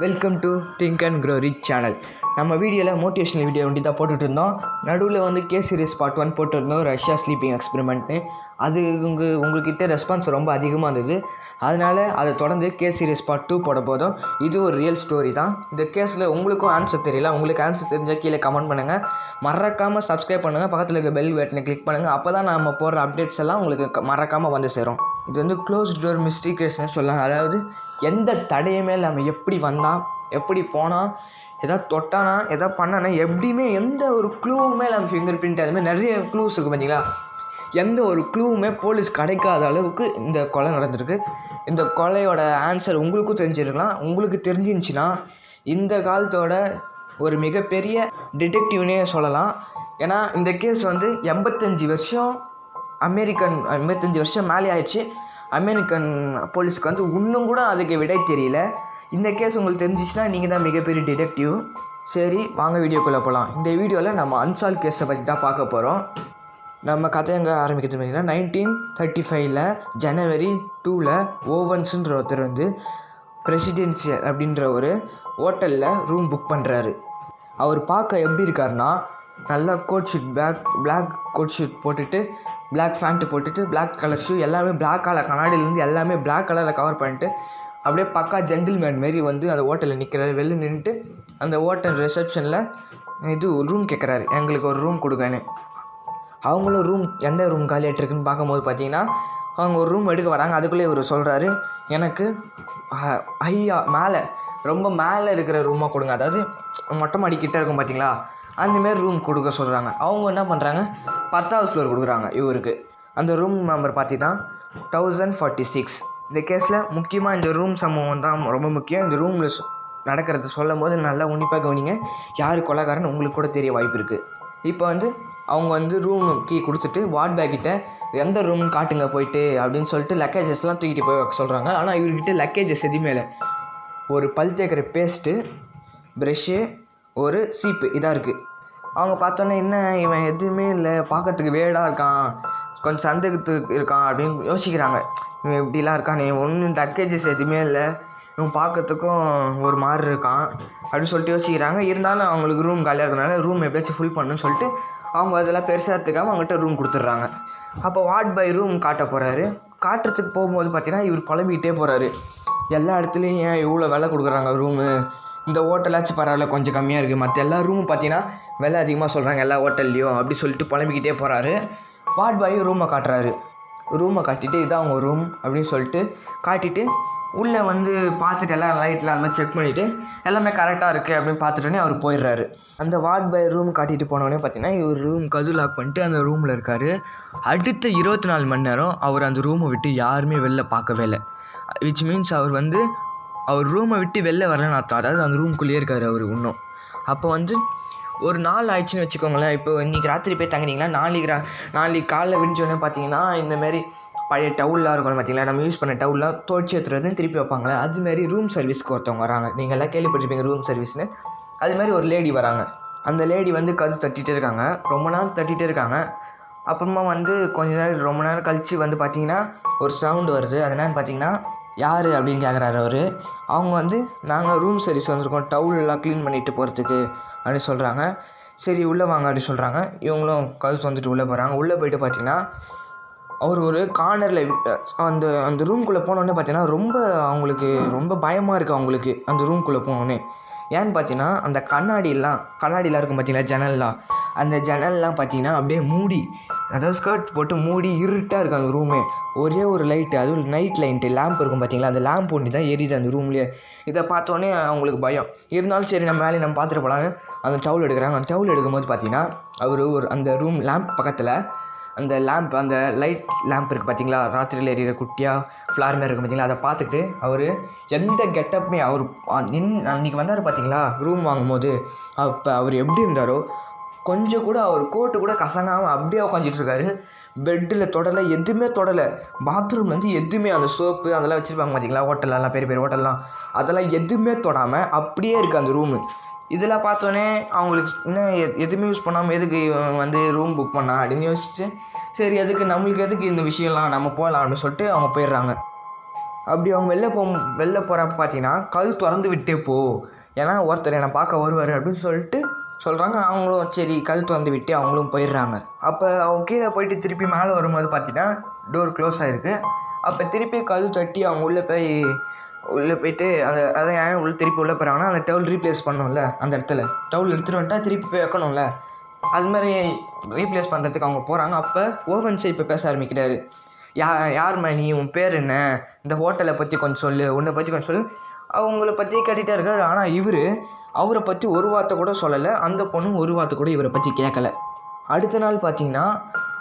Welcome to think and grow rich channel. நம்ம வீடியோவில் motivational video ஒண்டி தான் போட்டுட்டு இருந்தோம். நடுவில் வந்து கே சீரிஸ் பார்ட் 1 போட்டுருந்தோம், ரஷ்யா ஸ்லீப்பிங் எக்ஸ்பெரிமெண்ட்னு. அது உங்கள்கிட்ட ரெஸ்பான்ஸ் ரொம்ப அதிகமாக இருந்தது. அதனால் அதை தொடர்ந்து கே சீரிஸ் பார்ட் 2 போட போதும். இது ஒரு ரியல் ஸ்டோரி தான். இந்த கேஸில் உங்களுக்கும் ஆன்சர் தெரியல, உங்களுக்கு ஆன்சர் தெரிஞ்சால் கீழே கமெண்ட் பண்ணுங்கள். மறக்காமல் சப்ஸ்கிரைப் பண்ணுங்கள், பக்கத்தில் இருக்க பெல் பட்டனை கிளிக் பண்ணுங்கள். அப்போ தான் நம்ம போடுற அப்டேட்ஸ் எல்லாம் உங்களுக்கு மறக்காமல் வந்து சேரும். இது வந்து க்ளோஸ் டோர் மிஸ்ட்ரி கேஸ்னு சொல்லலாம். அதாவது எந்த தடையுமே இல்லாமல் எப்படி வந்தான், எப்படி போனான், எதாவது தொட்டானா, எதாவது பண்ணானா, எப்படியுமே எந்த ஒரு க்ளூவுமே இல்லாமல் ஃபிங்கர் பிரிண்ட் அதுமாதிரி நிறைய க்ளூஸ் இருக்குது பார்த்தீங்களா. எந்த ஒரு க்ளூவுமே போலீஸ் கிடைக்காத அளவுக்கு இந்த கொலை நடந்திருக்கு. இந்த கொலையோட ஆன்சர் உங்களுக்கும் தெரிஞ்சிருக்கலாம். உங்களுக்கு தெரிஞ்சிருந்துச்சின்னா இந்த காலத்தோட ஒரு மிகப்பெரிய டிடெக்டிவ்னே சொல்லலாம். ஏன்னா இந்த கேஸ் வந்து 85 வருஷம் மேலே ஆயிடுச்சு. அமெரிக்கன் போலீஸ்க்கு வந்து இன்னும் கூட அதுக்கு விடை தெரியல. இந்த கேஸ் உங்களுக்கு தெரிஞ்சிச்சுன்னா நீங்கள் தான் மிகப்பெரிய டிடெக்டிவ். சரி, வாங்க வீடியோக்குள்ளே போகலாம். இந்த வீடியோவில் நம்ம அன்சால்வ் கேஸை பற்றி தான் பார்க்க போகிறோம். நம்ம கதை எங்கே ஆரம்பிக்கிறது பார்த்தீங்கன்னா 1935 ஜனவரி 2 ஓவன்ஸுன்ற ஒருத்தர் வந்து பிரசிடென்சி அப்படின்ற ஒரு ஹோட்டலில் ரூம் புக் பண்ணுறாரு. அவர் பார்க்க எப்படி இருக்காருன்னா, நல்லா coat suit, black coat suit போட்டுட்டு, பிளாக் ஃபேண்ட்டு போட்டுட்டு, பிளாக் கலர் ஷூ, எல்லாமே பிளாக் கலர், கண்ணாடியிலேருந்து எல்லாமே பிளாக் கலரில் கவர் பண்ணிட்டு அப்படியே பக்கா ஜென்டில்மேன் மாரி வந்து அந்த ஹோட்டலில் நிற்கிறாரு. வெளில நின்றுட்டு அந்த ஹோட்டல் ரிசப்ஷனில் இது ரூம் கேட்குறாரு, எங்களுக்கு ஒரு ரூம் கொடுங்கன்னு. அவங்களும் ரூம் எந்த ரூம் காலியாகிட்டு இருக்குன்னு பார்க்கும்போது பார்த்தீங்கன்னா அவங்க ஒரு ரூம் எடுக்க வராங்க. அதுக்குள்ளே இவர் சொல்கிறாரு, எனக்கு ஐயா மேலே, ரொம்ப மேலே இருக்கிற ரூமாக கொடுங்க. அதாவது மொட்டை மாடி கிட்டே இருக்கும் பார்த்தீங்களா, அந்தமாரி ரூம் கொடுக்க சொல்கிறாங்க. அவங்க என்ன பண்ணுறாங்க, 10வது ஃப்ளோர் கொடுக்குறாங்க இவருக்கு. அந்த ரூம் நம்பர் பார்த்தீங்கன்னா 1046. இந்த கேஸில் முக்கியமாக இந்த ரூம் சம்பவம் தான் ரொம்ப முக்கியம். இந்த ரூமில் நடக்கிறது சொல்லும் போது நல்லா உன்னிப்பாக கவனிங்க. யார் கொலைகாரன்னு உங்களுக்கு கூட தெரிய வாய்ப்பு இருக்குது. இப்போ வந்து அவங்க வந்து ரூம் கீ கொடுத்துட்டு வார்ட் பேக்கிட்ட எந்த ரூம்னு காட்டுங்க போயிட்டு அப்படின்னு சொல்லிட்டு லக்கேஜஸ்லாம் தூக்கிட்டு போய் வைக்க சொல்கிறாங்க. ஆனால் இவர்கிட்ட லக்கேஜஸ் எதுவுமே இல்லை. ஒரு பல் தேய்க்கிற பேஸ்ட்டு, ப்ரெஷ்ஷு, ஒரு சீப்பு இதாக இருக்குது. அவங்க பார்த்தோன்னே என்ன இவன் எதுவுமே இல்லை, பார்க்கறதுக்கு வேடாக இருக்கான், கொஞ்சம் சந்தேகத்துக்கு இருக்கான் அப்படின்னு யோசிக்கிறாங்க. இவன் இப்படிலாம் இருக்கான், ஒன்றும் லக்கேஜஸ் எதுவுமே இல்லை, இவன் பார்க்கறதுக்கும் ஒரு மாதிரி இருக்கான் அப்படின்னு சொல்லிட்டு யோசிக்கிறாங்க. இருந்தாலும் அவங்களுக்கு ரூம் காலியாக இருக்கிறனால ரூம் எப்படியாச்சும் ஃபுல் பண்ணணும்னு சொல்லிட்டு அவங்க அதெல்லாம் பெருசாக எடுத்துக்காமல் அவங்ககிட்ட ரூம் கொடுத்துட்றாங்க. அப்போ வார்ட் பை ரூம் காட்ட போகிறாரு. காட்டுறதுக்கு போகும்போது பார்த்தீங்கன்னா இவர் புலம்பிக்கிட்டே போகிறாரு, எல்லா இடத்துலையும் ஏன் இவ்வளோ விலை கொடுக்குறாங்க ரூமு, இந்த ஹோட்டலாச்சும் பரவாயில்ல கொஞ்சம் கம்மியாக இருக்குது, மற்ற எல்லா ரூமும் பார்த்தீங்கன்னா விலை அதிகமாக சொல்கிறாங்க எல்லா ஹோட்டல்லையும் அப்படி சொல்லிட்டு புலம்பிக்கிட்டே போகிறாரு. வார்ட் பாய் ரூமை காட்டுறாரு. ரூமை காட்டிட்டு இதான் அவங்க ரூம் அப்படின்னு சொல்லிட்டு காட்டிட்டு உள்ளே வந்து பார்த்துட்டு எல்லாம் லைட்டில் அந்த மாதிரி செக் பண்ணிவிட்டு எல்லாமே கரெக்டாக இருக்குது அப்படின்னு பார்த்துட்டோன்னே அவர் போயிடுறாரு. அந்த வார்ட் பாய் ரூம் காட்டிட்டு போனோடனே பார்த்தீங்கன்னா இவர் ரூம் கதவு லாக் பண்ணிட்டு அந்த ரூமில் இருக்கார். அடுத்த 24 மணி நேரம் அவர் அந்த ரூமை விட்டு யாருமே வெளில பார்க்கவே இல்லை. விச் மீன்ஸ் அவர் ரூமை விட்டு வெளில வரலன்னு அர்த்தம். அதாவது அந்த ரூம்குள்ளேயே இருக்கார் அவர் இன்னும். அப்போ வந்து ஒரு நாள் ஆயிடுச்சுன்னு வச்சுக்கோங்களேன். இப்போ இன்றைக்கி ராத்திரி போய் தங்குனீங்கன்னா நாளைக்கு காலைல விடிஞ்சோடனே பார்த்தீங்கன்னா இந்தமாரி பழைய டவுல்லாம் இருக்கும் பார்த்தீங்களா, நம்ம யூஸ் பண்ண டவுல்லாம் துவைச்சி எடுத்துறதுன்னு திருப்பி வைப்பாங்களே, அதுமாரி ரூம் சர்வீஸ்க்கு ஒருத்தவங்க வராங்க. நீங்கள் எல்லாம் கேள்விப்பட்டிருப்பீங்க ரூம் சர்வீஸ்னு. அதுமாதிரி ஒரு லேடி வராங்க. அந்த லேடி வந்து கதவு தட்டிகிட்டே இருக்காங்க, ரொம்ப நேரம் தட்டிகிட்டே இருக்காங்க. அப்புறமா வந்து ரொம்ப நேரம் கழித்து வந்து பார்த்திங்கன்னா ஒரு சவுண்டு வருது. அது என்னன்னு பார்த்தீங்கன்னா யார் அப்படின்னு கேட்குறாரு அவர். அவங்க வந்து நாங்கள் ரூம் சர்வீஸ் வந்திருக்கோம், டவுலெல்லாம் க்ளீன் பண்ணிவிட்டு போகிறதுக்கு அப்படின்னு சொல்கிறாங்க. சரி உள்ளே வாங்க அப்படின்னு சொல்கிறாங்க. இவங்களும் கழுத்து வந்துட்டு உள்ளே போகிறாங்க. உள்ளே போயிட்டு பார்த்தீங்கன்னா அவர் ஒரு கார்னரில் அந்த ரூம்குள்ளே போனோடனே பார்த்தீங்கன்னா ரொம்ப பயமாக இருக்குது அவங்களுக்கு அந்த ரூம்குள்ளே போனோடனே. ஏன்னு பார்த்தீங்கன்னா அந்த கண்ணாடிலாம் இருக்கும் பார்த்தீங்களா, ஜன்னல்லாம், அந்த ஜன்னல்லாம் பார்த்தீங்கன்னா அப்படியே மூடி, அதாவது ஸ்கர்ட் போட்டு மூடி இருட்டாக இருக்குது அந்த ரூமே. ஒரே ஒரு லைட்டு, அதுவும் நைட் லைட்டு லேம்ப் இருக்கும் பார்த்தீங்களா, அந்த லேம்ப் ஒன்று தான் எரியுது அந்த ரூம்லேயே. இதை பார்த்தோன்னே அவங்களுக்கு பயம். இருந்தாலும் சரி நம்ம பார்த்துட்டு போகலான்னு அந்த டவுல் எடுக்கிறாங்க. அந்த டவுல் எடுக்கும்போது பார்த்தீங்கன்னா அவர் அந்த ரூம் லேம்ப் பக்கத்தில் அந்த லைட் லேம்ப் இருக்குது பார்த்தீங்களா, ராத்திரியில் எரியிற குட்டியாக ஃப்ளார் மாதிரி இருக்கும் பார்த்தீங்களா, அதை பார்த்துட்டு அவர் எந்த கெட்டப்புமே அவர் அன்றைக்கி வந்தார் பார்த்தீங்களா ரூம் வாங்கும்போது, அப்போ அவர் எப்படி இருந்தாரோ கொஞ்சம் கூட அவர் கோட்டு கூட கசங்காமல் அப்படியே உட்காந்துட்டு இருக்காரு. பெட்டில் தொடலை, எதுவுமே தொடலை. பாத்ரூம்லேருந்து எதுவுமே அந்த சோப்பு அதெல்லாம் வச்சுருப்பாங்க பார்த்தீங்களா ஹோட்டலெல்லாம், பெரிய ஹோட்டல்லாம், அதெல்லாம் எதுவுமே தொடாமல் அப்படியே இருக்குது அந்த ரூமு. இதெல்லாம் பார்த்தோன்னே அவங்களுக்கு இன்னும் எதுவுமே யூஸ் பண்ணாமல் எதுக்கு வந்து ரூம் புக் பண்ணா அப்படின்னு யோசிச்சு, சரி நம்மளுக்கு எதுக்கு இந்த விஷயம்லாம், நம்ம போகலாம் அப்படின்னு சொல்லிட்டு அவங்க போயிடுறாங்க. அப்படி அவங்க வெளில போகிறப்ப பார்த்தீங்கன்னா கதவு திறந்து விட்டே போ, ஏன்னா ஒருத்தர் என்னை பார்க்க வருவார் அப்படின்னு சொல்லிட்டு சொல்கிறாங்க. அவங்களும் சரி கதவு திறந்து விட்டு அவங்களும் போயிடுறாங்க. அப்போ அவங்க கீழே போயிட்டு திருப்பி மேலே வரும்போது பார்த்தீங்கன்னா டோர் க்ளோஸ் ஆகிருக்கு. அப்போ திருப்பி கதவு தட்டி அவங்க உள்ளே போயிட்டு அதை ஏன் திருப்பி உள்ளே போகிறாங்கன்னா அந்த டவுல் ரீப்ளேஸ் பண்ணணும்ல, அந்த இடத்துல டவுல் எடுத்துகிட்டு வந்துட்டா திருப்பி போய் வைக்கணும்ல, அது மாதிரி ரீப்ளேஸ் பண்ணுறதுக்கு அவங்க போகிறாங்க. அப்போ ஓவன்ஸை இப்போ பேச ஆரம்பிக்கிறாரு. யார்மா நீ, உன் பேர் என்ன, இந்த ஹோட்டலை பற்றி கொஞ்சம் சொல்லு, உன்னை பற்றி கொஞ்சம் சொல்லு, அவங்கள பற்றி கேட்டுகிட்டே இருக்காரு. ஆனால் அவரை பற்றி ஒரு வார்த்தை கூட சொல்லலை, அந்த பொண்ணும் ஒரு வார்த்தை கூட இவரை பற்றி கேட்கலை. அடுத்த நாள் பார்த்தீங்கன்னா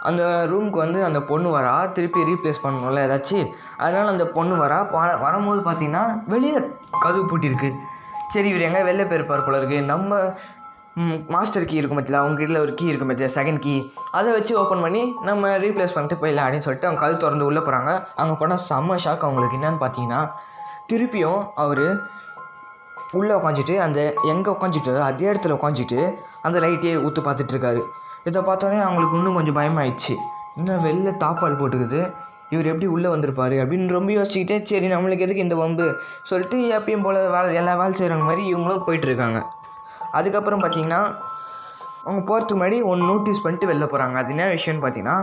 அந்த ரூமுக்கு வந்து அந்த பொண்ணு வரா, திருப்பி ரீப்ளேஸ் பண்ணணும்ல ஏதாச்சும், அதனால் அந்த பொண்ணு வரும்போது பார்த்தீங்கன்னா வெளியில் கதவு பூட்டியிருக்கு. சரி இவர் எங்கே வெளில போயிருப்பார் போல இருக்குது, நம்ம மாஸ்டர் கீ இருக்கும் பற்றில, அவங்க கிட்ட ஒரு கீ இருக்கும் பற்றில, செகண்ட் கீ, அதை வச்சு ஓப்பன் பண்ணி நம்ம ரீப்ளேஸ் பண்ணிட்டு போயிடலாம் அப்படின்னு சொல்லிட்டு அவங்க கதவு திறந்து உள்ளே போகிறாங்க. அங்கே போனால் செம்ம ஷாக் அவங்களுக்கு. என்னென்னு பார்த்தீங்கன்னா திருப்பியும் அவர் உள்ளே உட்காந்துட்டு அந்த எங்கே உட்காந்துட்டு அதே இடத்துல உட்காந்துட்டு அந்த லைட்டையே ஊற்று பார்த்துட்ருக்காரு. இதை பார்த்தோன்னே அவங்களுக்கு இன்னும் கொஞ்சம் பயமாயிடுச்சு. இன்னும் வெளில தாப்பால் போட்டுக்குது, இவர் எப்படி உள்ளே வந்திருப்பார் அப்படின்னு ரொம்ப யோசிச்சுக்கிட்டே சரி நம்மளுக்கு எதுக்கு இந்த வம்பு சொல்லிட்டு எப்பயும் போல் எல்லா வேலை செய்கிறவங்க மாதிரி இவங்களும் போயிட்டுருக்காங்க. அதுக்கப்புறம் பார்த்திங்கன்னா அவங்க போகிறதுக்கு முன்னாடி ஒன்று நோட்டீஸ் பண்ணிட்டு வெளில போகிறாங்க. அது என்ன விஷயம்னு பார்த்தீங்கன்னா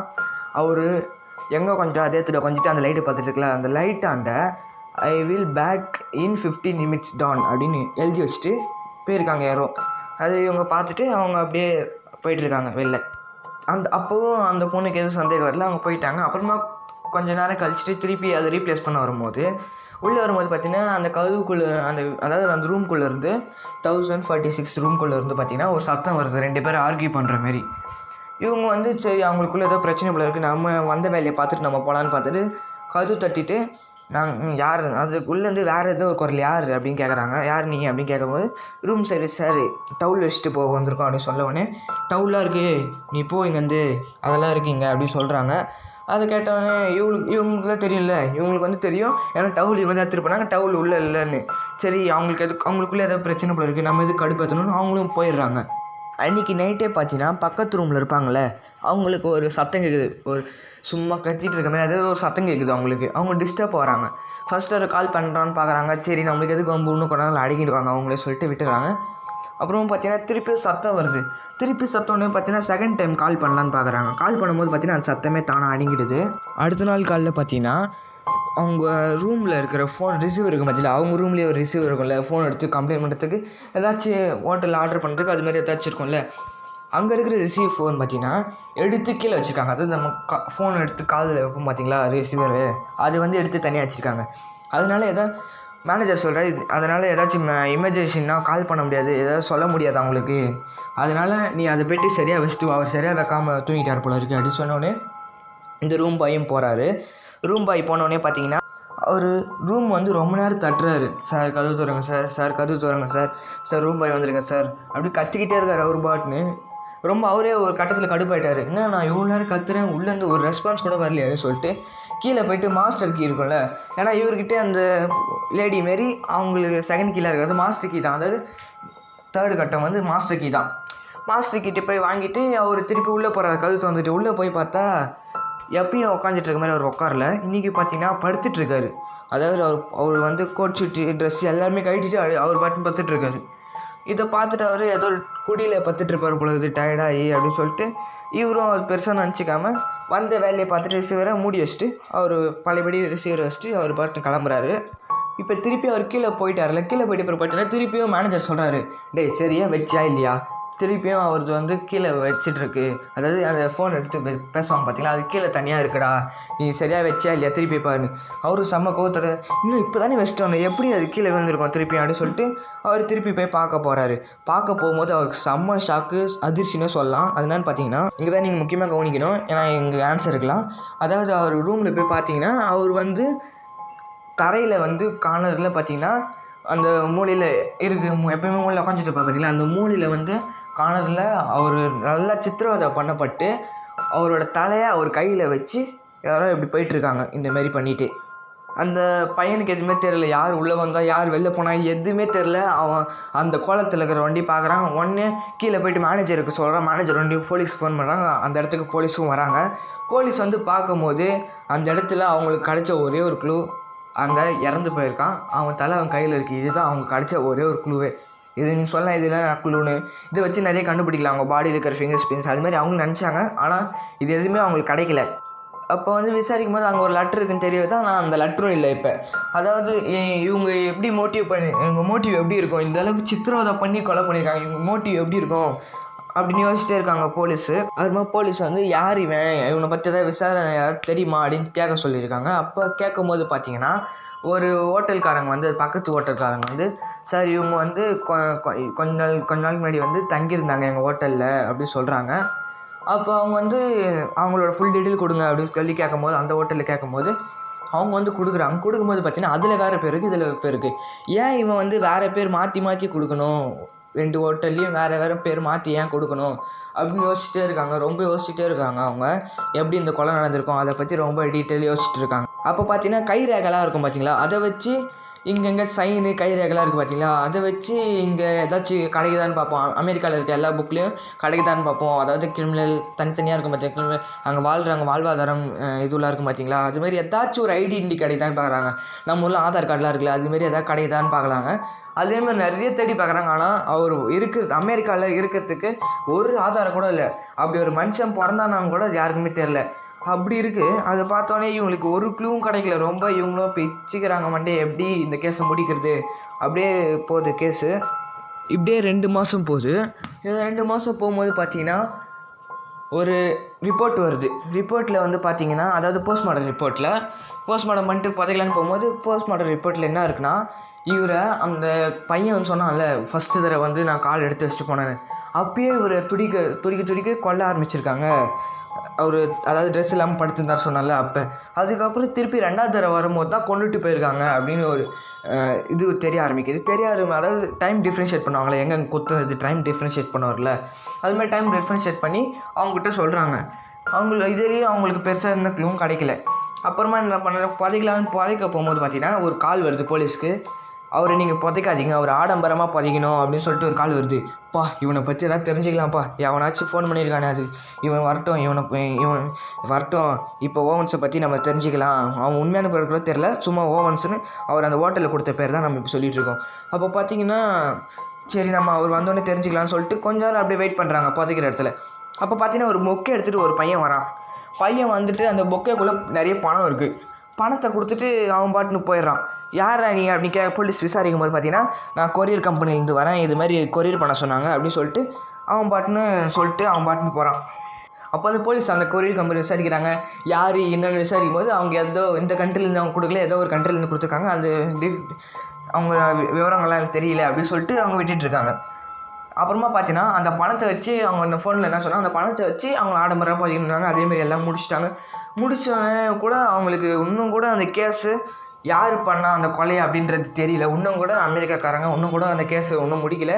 அவர் எங்கே உட்காந்துட்டு அதே இடத்துல உட்காந்துட்டு அந்த லைட்டை பார்த்துட்டு இருக்கல, அந்த லைட்டாண்ட I will back in 15 minutes டான் அப்படின்னு எழுதி வச்சுட்டு போயிருக்காங்க யாரோ. அது இவங்க பார்த்துட்டு அவங்க அப்படியே போயிட்டுருக்காங்க வெளில. அப்போவும் அந்த பொண்ணுக்கு எதுவும் சந்தேகம் வரல, அவங்க போயிட்டாங்க. அப்புறமா கொஞ்சம் நேரம் கழிச்சிட்டு திருப்பி அதை ரீப்ளேஸ் பண்ண வரும்போது உள்ளே வரும்போது பார்த்திங்கன்னா அந்த கதவுக்குள்ளே அதாவது அந்த ரூம்குள்ளே இருந்து 1046 ரூம்குள்ளே இருந்து பார்த்திங்கன்னா ஒரு சத்தம் வருது, 2 பேர் ஆர்கியூ பண்ணுற மாரி. இவங்க வந்து சரி அவங்களுக்குள்ளே ஏதோ பிரச்சனை போல இருக்குது, நம்ம வந்த வேலையை பார்த்துட்டு நம்ம போகலான்னு பார்த்துட்டு கதவு தட்டிட்டு நாங்கள் யார் அதுக்குள்ளேருந்து வேறு ஏதோ ஒரு குரல் யார் அப்படின்னு கேட்குறாங்க. யார் நீ அப்படின்னு கேட்கும்போது ரூம் சர்வீஸ் சார் டவுல் வச்சுட்டு போக வந்திருக்கோம் அப்படின்னு சொல்ல உடனே டவுலாக இருக்குது நீ போ இங்கேருந்து அதெல்லாம் இருக்கீங்க அப்படின்னு சொல்கிறாங்க. அதை கேட்டவொடனே இவங்களுக்கு தான் தெரியும்ல, இவங்களுக்கு வந்து தெரியும், ஏன்னா டவுல் இவங்க தான் எடுத்துகிட்டு போனாங்க, டவுல் உள்ளே இல்லைன்னு. சரி அவங்களுக்குள்ளே ஏதாவது பிரச்சனை போல இருக்குது, நம்ம எதுக்கு கடுப்பேற்றணும்னு அவங்களும் போயிடுறாங்க. அன்றைக்கி நைட்டே பார்த்தீங்கன்னா பக்கத்து ரூமில் இருப்பாங்களே அவங்களுக்கு ஒரு சத்தம் கேட்குது, ஒரு சும்மா கத்திட்டு இருக்க மாதிரி அதாவது ஒரு சத்தம் கேட்குது அவங்களுக்கு. அவங்க டிஸ்டர்ப் ஆகிறாங்க. ஃபஸ்ட்டு ஒரு கால் பண்ணுறான்னு பார்க்குறாங்க, சரி நம்மளுக்கு எதுக்கு வம்பு இன்னும் கொஞ்ச நாள் அடங்கிடுவாங்க அவங்களே சொல்லிட்டு விட்டுறாங்க. அப்புறம் பார்த்தீங்கன்னா திருப்பி சத்தம் வருது. திருப்பி சத்தம்னு பார்த்தீங்கன்னா செகண்ட் டைம் கால் பண்ணலான்னு பார்க்குறாங்க. கால் பண்ணும்போது பார்த்தீங்கன்னா அந்த சத்தமே தானாக அடங்கிடுது. அடுத்த நாள் காலில் பார்த்தீங்கன்னா அவங்க ரூமில் இருக்கிற ஃபோன் ரிசீவர் இருக்கும் பார்த்தீங்களா, அவங்க ரூம்லேயே ஒரு ரிசீவர் இருக்கும்ல, ஃபோன் எடுத்து கம்ப்ளைண்ட் பண்ணுறதுக்கு ஏதாச்சும் ஹோட்டலில் ஆர்டர் பண்ணுறதுக்கு அதுமாதிரி ஏதாச்சும் இருக்கும்ல, அங்கே இருக்கிற ரிசீவ் ஃபோன் பார்த்தீங்கன்னா எடுத்து கீழே வச்சுருக்காங்க. அதாவது நம்ம ஃபோன் எடுத்து காதில் வைப்போம் பார்த்தீங்களா ரிசீவரு, அது வந்து எடுத்து தனியாக வச்சுருக்காங்க. அதனால மேனேஜர் சொல்கிறார், அதனால் ஏதாச்சும் எமர்ஜென்சின்னா கால் பண்ண முடியாது, ஏதாவது சொல்ல முடியாது அவங்களுக்கு, அதனால் நீ அதை போய்ட்டு சரியாக வச்சுட்டு அவர் சரியாக வைக்காமல் தூங்கிட்டார் போல இருக்குது அப்படின்னு சொன்னோடனே இந்த ரூம் பாயும் போகிறாரு. ரூம் பாய் போனோடனே பார்த்தீங்கன்னா அவர் ரூம் வந்து ரொம்ப நேரம் தட்டுறாரு. சார் கதவு தருங்க சார், சார் கதவு தருங்க சார், சார் ரூம் பாய் வந்துருங்க சார் அப்படி கத்திக்கிட்டே இருக்கார் அவர் பாட்டுன்னு. ரொம்ப அவரே ஒரு கட்டத்தில் கடுப்பாயிட்டார். என்ன நான் இவ்வளோ நேரம் கத்துறேன், உள்ளேருந்து ஒரு ரெஸ்பான்ஸ் கூட வரலையான்னு சொல்லிட்டு கீழே போய்ட்டு மாஸ்டர் கீ இருக்கும்ல, ஏன்னா இவர்கிட்ட அந்த லேடி மாரி அவங்களுக்கு செகண்ட் கீழே இருக்கிறது மாஸ்டர் கீ தான், அதாவது தேர்டு கட்டம் வந்து மாஸ்டர் கீ தான். மாஸ்டர் கிட்டே போய் வாங்கிட்டு அவர் திருப்பி உள்ளே போகிறார். கழுத்து வந்துட்டு உள்ளே போய் பார்த்தா எப்பயும் உட்காந்துட்டு இருக்க மாதிரி அவர் உட்காரல. இன்றைக்கி பார்த்தீங்கன்னா படுத்துட்ருக்காரு. அதாவது அவர் வந்து கோட் ஷூட்டு ட்ரெஸ் எல்லாருமே கட்டிட்டு அவர் பாட்டுன்னு படுத்துட்ருக்காரு. இதை பார்த்துட்டு அவர் ஏதோ குடியில் பத்துட்ருப்பார் பொழுது டயர்டாகி அப்படின்னு சொல்லிட்டு இவரும் அது பெருசாக நினச்சிக்காமல் வந்த வேலையை பார்த்துட்டு ரிசீவரை மூடி வச்சுட்டு அவர் பழையபடி ரிசீவரை வச்சுட்டு அவர் பாட்டு கிளம்புறாரு. இப்போ திருப்பி அவர் கீழே போயிட்டார்ல, கீழே போயிட்டு அப்புறம் பார்த்தீங்கன்னா திருப்பியும் மேனேஜர் சொல்கிறாரு, டேய் சரியா வச்சா இல்லையா, திருப்பியும் அவரது வந்து கீழே வச்சிட்ருக்கு, அதாவது அந்த ஃபோன் எடுத்து பேசுவாங்க பார்த்தீங்களா, அது கீழே தனியாக இருக்குடா, நீ சரியாக வச்சா இல்லையா திருப்பி பாருன்னு. அவரு செம்ம கோவத்தோட இன்னும் இப்போ தானே வச்சிட்டோம், எப்படி அது கீழே விழுந்திருக்கோம் திருப்பி அப்படின்னு சொல்லிட்டு அவர் திருப்பி போய் பார்க்க போகிறாரு. பார்க்க போகும்போது அவருக்கு செம்ம ஷாக்கு, அதிர்ச்சின்னு சொல்லலாம். அது என்னன்னு பார்த்தீங்கன்னா இங்கே தான் நீங்கள் முக்கியமாக கவனிக்கணும், ஏன்னா எங்கள் ஆன்சர் இருக்கலாம். அதாவது அவர் ரூமில் போய் பார்த்தீங்கன்னா அவர் வந்து தரையில் வந்து கார்னரில் பார்த்தீங்கன்னா அந்த மூலையில் இருக்குது, எப்போயுமே மூலையில் உட்காந்துட்டு இருப்பார் பார்த்தீங்களா, அந்த மூலையில் வந்து கார்னரில் அவர் நல்லா சித்திரவதை பண்ணப்பட்டு அவரோட தலையை அவர் கையில் வச்சு யாரோ இப்படி போயிட்டுருக்காங்க இந்தமாரி பண்ணிவிட்டு. அந்த பையனுக்கு எதுவுமே தெரில, யார் உள்ளே வந்தால் யார் வெளில போனால் எதுவுமே தெரில. அவன் அந்த கோலத்தில் இருக்கிற வண்டி பார்க்குறான். உடனே கீழே போய்ட்டு மேனேஜருக்கு சொல்கிறான். மேனேஜர் வண்டி போலீஸ் ஃபோன் பண்ணுறாங்க. அந்த இடத்துக்கு போலீஸும் வராங்க. போலீஸ் வந்து பார்க்கும்போது அந்த இடத்துல அவங்களுக்கு கிடைச்ச ஒரே ஒரு க்ளூ, அங்கே இறந்து போயிருக்கான். அவன் தலை அவன் கையில் இருக்குது. இதுதான் அவங்க கிடச்ச ஒரே ஒரு க்ளூவே. இது நீங்கள் சொல்லலாம் இதெல்லாம் க்ளூன்னு. இதை வச்சு நிறைய கண்டுபிடிக்கலாம் அவங்க பாடியில் இருக்கிற ஃபிங்கர் பிரிண்ட்ஸ். அதுமாதிரி அவங்க நினச்சாங்க. ஆனால் இது எதுவுமே அவங்களுக்கு கிடைக்கல. அப்போ வந்து விசாரிக்கும் போது அங்கே ஒரு லெட்ரு இருக்குன்னு தெரிய தான். நான் அந்த லெட்டரும் இல்லை இப்போ. அதாவது இவங்க எப்படி இவங்க மோட்டிவ் எப்படி இருக்கும், இந்த அளவுக்கு சித்திரவதை பண்ணி கொலை பண்ணியிருக்காங்க, இவங்க மோட்டிவ் எப்படி இருக்கும் அப்படின்னு யோசிச்சிட்டே இருக்காங்க போலீஸு. அதுமாதிரி போலீஸ் வந்து யார் இவனை பற்றி ஏதாவது விசாரணை யாராவது தெரியுமா அப்படின்னு கேட்க சொல்லியிருக்காங்க. அப்போ கேட்கும் போது பார்த்தீங்கன்னா ஒரு ஹோட்டல்காரங்க வந்து பக்கத்து ஹோட்டல்காரங்க வந்து சார் இவங்க வந்து கொஞ்ச நாளுக்கு முன்னாடி வந்து தங்கியிருந்தாங்க எங்கள் ஹோட்டலில் அப்படி சொல்கிறாங்க. அப்போ அவங்க வந்து அவங்களோட ஃபுல் டீட்டெயில் கொடுங்க அப்படின்னு சொல்லி கேட்கும்போது அந்த ஹோட்டலில் கேட்கும்போது அவங்க வந்து கொடுக்கும்போது பார்த்தீங்கன்னா அதில் வேறு பேர் இருக்குது, இதில் பேர் இருக்குது. ஏன் இவன் வந்து வேறு பேர் மாற்றி கொடுக்கணும், 2 ஹோட்டல்லையும் வேறு பேர் மாற்றி ஏன் கொடுக்கணும் அப்படின்னு ரொம்ப யோசிச்சுட்டே இருக்காங்க. அவங்க எப்படி இந்த கொலை நடந்திருக்கும் அதை பற்றி ரொம்ப டீட்டெயில் யோசிச்சுட்டு இருக்காங்க. அப்போ பார்த்தீங்கன்னா கை ரேகைலாம் இருக்கும் பார்த்தீங்களா, அதை வச்சு இங்கெங்கே சைனு கை ரேகைலாம் இருக்குது பார்த்தீங்களா, அதை வச்சு இங்கே ஏதாச்சும் கிடைக்குதான்னு பார்ப்போம். அமெரிக்காவில் இருக்க எல்லா புக்லேயும் கிடைக்குதான்னு பார்ப்போம். அதாவது கிரிமினல் தனித்தனியாக இருக்கும் பார்த்தீங்களா, கிரிமினல் அங்கே வாழ்கிறாங்க வாழ்வாதாரம் இதுலாம் இருக்கும் பார்த்தீங்களா, அதுமாரி ஏதாச்சும் ஒரு ஐடென்டிட்டி கிடைக்குதான்னு பார்க்குறாங்க. நம்ம ஊரில் ஆதார் கார்டெலாம் இருக்குல்ல, அதுமாரி எதாவது கிடைக்குதான்னு பார்க்கலாங்க. அதேமாதிரி நிறைய தேடி பார்க்குறாங்க. ஆனால் அவர் அமெரிக்காவில் இருக்கிறதுக்கு ஒரு ஆதாரம் கூட இல்லை. அப்படி ஒரு மனுஷன் பிறந்தானான்னு கூட யாருக்குமே தெரில. அப்படி இருக்குது. அதை பார்த்தோன்னே இவங்களுக்கு ஒரு க்ளூவும் கிடைக்கல. ரொம்ப இவங்களும் பிச்சுக்கிறாங்க மண்டே எப்படி இந்த கேஸை முடிக்கிறது. அப்படியே போகுது கேஸு. இப்படியே 2 மாதம் போகுது. இந்த 2 மாதம் போகும்போது பார்த்தீங்கன்னா ஒரு ரிப்போர்ட் வருது. ரிப்போர்ட்டில் வந்து பார்த்தீங்கன்னா அதாவது போஸ்ட்மார்ட்டம் பண்ணிட்டு புதைக்கலான்னு போகும்போது போஸ்ட்மார்ட்டம் ரிப்போர்ட்டில் என்ன இருக்குன்னா, இவரை அந்த பையன் வந்து சொன்னான்ல ஃபஸ்ட்டு தடவை வந்து நான் கால் எடுத்து வச்சுட்டு போனேன்னு, அப்பயே இவரை துடிக்க கொல்ல ஆரம்பிச்சிருக்காங்க. அவர் அதாவது ட்ரெஸ் இல்லாமல் படுத்துருந்தார் சொன்னால அப்போ. அதுக்கப்புறம் திருப்பி 2வது தடவை வரும்போது தான் கொண்டுட்டு போயிருக்காங்க அப்படின்னு ஒரு இது தெரிய ஆரம்பிக்குது. அதாவது டைம் டிஃப்ரென்ஷியேட் பண்ணுவாங்களே, எங்கே கொத்துறது டைம் டிஃப்ரென்ஷியேட் பண்ணுவார்ல, அதுமாதிரி டைம் டிஃப்ரென்ஷியேட் பண்ணி அவங்ககிட்ட சொல்கிறாங்க. இதுலேயும் அவங்களுக்கு பெருசாக எந்த க்ளூவும் கிடைக்கல. அப்புறமா என்ன பண்ண புதைக்க போகும்போது பார்த்தீங்கன்னா ஒரு கால் வருது போலீஸ்க்கு. அவரை நீங்கள் புதைக்காதீங்க, அவர் ஆடம்பரமாக புதைக்கணும் அப்படின்னு சொல்லிட்டு ஒரு கால் வருது. இவனை பற்றி எதாவது தெரிஞ்சுக்கலாம்ப்பா, எவனாச்சும் ஃபோன் பண்ணியிருக்கானே, அது இவன் வரட்டும், இப்போ ஓவன்ஸை பற்றி நம்ம தெரிஞ்சுக்கலாம். அவன் உண்மையான பேர் கூட தெரில, சும்மா ஓவன்ஸ்னு அவர் அந்த ஹோட்டலில் கொடுத்த பேர் தான் நம்ம இப்போ சொல்லிகிட்ருக்கோம். அப்போ பார்த்தீங்கன்னா சரி நம்ம அவர் வந்தோடனே தெரிஞ்சுக்கலாம்னு சொல்லிட்டு கொஞ்ச நேரம் அப்படியே வெயிட் பண்ணுறாங்க புதைக்கிற இடத்துல. அப்போ பார்த்தீங்கன்னா ஒரு மொக்கை எடுத்துகிட்டு ஒரு பையன் வரான். பையன் வந்துட்டு அந்த பொக்கைக்குள்ளே நிறைய பணம் இருக்குது. பணத்தை கொடுத்துட்டு அவன் பாட்டுன்னு போயிடுறான். யாரா நீ அப்படின்னு போலீஸ் விசாரிக்கும் போது பார்த்தீங்கன்னா நான் கொரியர் கம்பெனிலேருந்து வரேன், இது மாதிரி கொரியர் பண்ண சொன்னாங்க அப்படின்னு சொல்லிட்டு அவன் பாட்டுன்னு போகிறான். அப்போ அந்த போலீஸ் அந்த கொரியர் கம்பெனி விசாரிக்கிறாங்க. யார் என்னென்னு விசாரிக்கும் போது அவங்க ஏதோ இந்த கண்ட்ரிலேருந்து அவங்க கொடுக்கல, ஏதோ ஒரு கண்ட்ரிலேருந்து கொடுத்துருக்காங்க, அந்த அவங்க விவரங்கள்லாம் தெரியல அப்படின்னு சொல்லிட்டு அவங்க விட்டுட்டுருக்காங்க. அப்புறமா பார்த்தீங்கன்னா அந்த பணத்தை வச்சு அவங்க அந்த ஃபோனில் என்ன சொன்னால் அந்த பணத்தை வச்சு அவங்க ஆடம்பரமாக பண்ணியிருந்தாங்க. அதேமாரி எல்லாம் முடிச்சோடனே கூட அவங்களுக்கு இன்னும் கூட அந்த கேஸு யார் பண்ணால் அந்த கொலை அப்படின்றது தெரியல. இன்னும் கூட அமெரிக்காக்காரங்க இன்னும் கூட அந்த கேஸு இன்னும் முடிக்கல.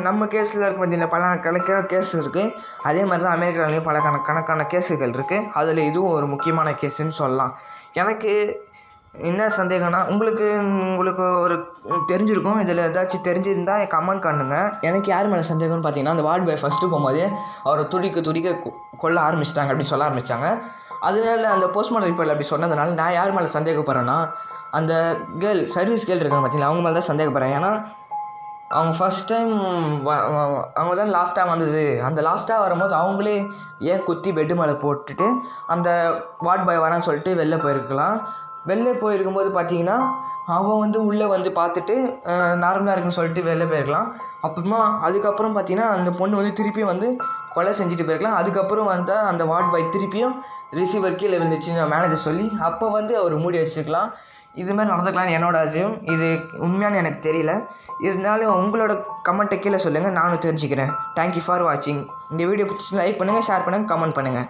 நம்ம கேஸில் இருக்க பார்த்தீங்கன்னா பல கணக்கான கேஸ் இருக்குது. அதே மாதிரி தான் அமெரிக்காவிலையும் பல கணக்கான கேஸுகள் இருக்குது. அதில் இதுவும் ஒரு முக்கியமான கேஸுன்னு சொல்லலாம். எனக்கு என்ன சந்தேகம்னா உங்களுக்கு ஒரு தெரிஞ்சிருக்கும். இதில் ஏதாச்சும் தெரிஞ்சிருந்தால் கமெண்ட் பண்ணுங்க. எனக்கு யார் மேலே சந்தேகம்னு பார்த்தீங்கன்னா அந்த வார்டு பாய் ஃபஸ்ட்டு போகும்போது அவரை துடிக்க கொல்ல ஆரம்பிச்சிட்டாங்க அப்படின்னு சொல்ல ஆரம்பித்தாங்க. அதனால அந்த போஸ்ட்மார்ட்டம் ரிப்போர்ட்டில் அப்படி சொன்னதுனால நான் யார் மேலே சந்தேகப்படுறேன்னா அந்த சர்வீஸ் கேர்ள் இருக்காங்க பார்த்தீங்களா, அவங்க மேலே தான் சந்தேகப்படுறேன். ஏன்னா அவங்க ஃபஸ்ட் டைம் அவங்க தான் லாஸ்ட்டாக வந்தது. அந்த லாஸ்ட்டாக வரும்போது அவங்களே ஏன் குத்தி பெட்டு மேலே போட்டுட்டு அந்த வார்டு பாய் வரான்னு சொல்லிட்டு வெளில போயிருக்கும்போது பார்த்தீங்கன்னா அவன் வந்து உள்ளே வந்து பார்த்துட்டு நார்மலாக இருக்குன்னு சொல்லிட்டு வெளில போயிருக்கலாம். அதுக்கப்புறம் பார்த்தீங்கன்னா அந்த பொண்ணு வந்து திருப்பியும் வந்து கொலை செஞ்சுட்டு போயிருக்கலாம். அதுக்கப்புறம் வந்தால் அந்த வார்டு பாய் திருப்பியும் ரிசீவர் கீழே இருந்துச்சுன்னு மேனேஜர் சொல்லி அப்போ வந்து அவர் மூடி வச்சுருக்கலாம். இதுமாதிரி நடந்துக்கலாம்னு என்னோடய ஆசையும். இது உண்மையான எனக்கு தெரியல. இருந்தாலும் உங்களோட கமெண்ட்டை கீழே சொல்லுங்கள், நானும் தெரிஞ்சுக்கிறேன். தேங்க்யூ ஃபார் வாட்சிங். இந்த வீடியோ பிடிச்சி லைக் பண்ணுங்கள், ஷேர் பண்ணுங்கள், கமெண்ட் பண்ணுங்கள்.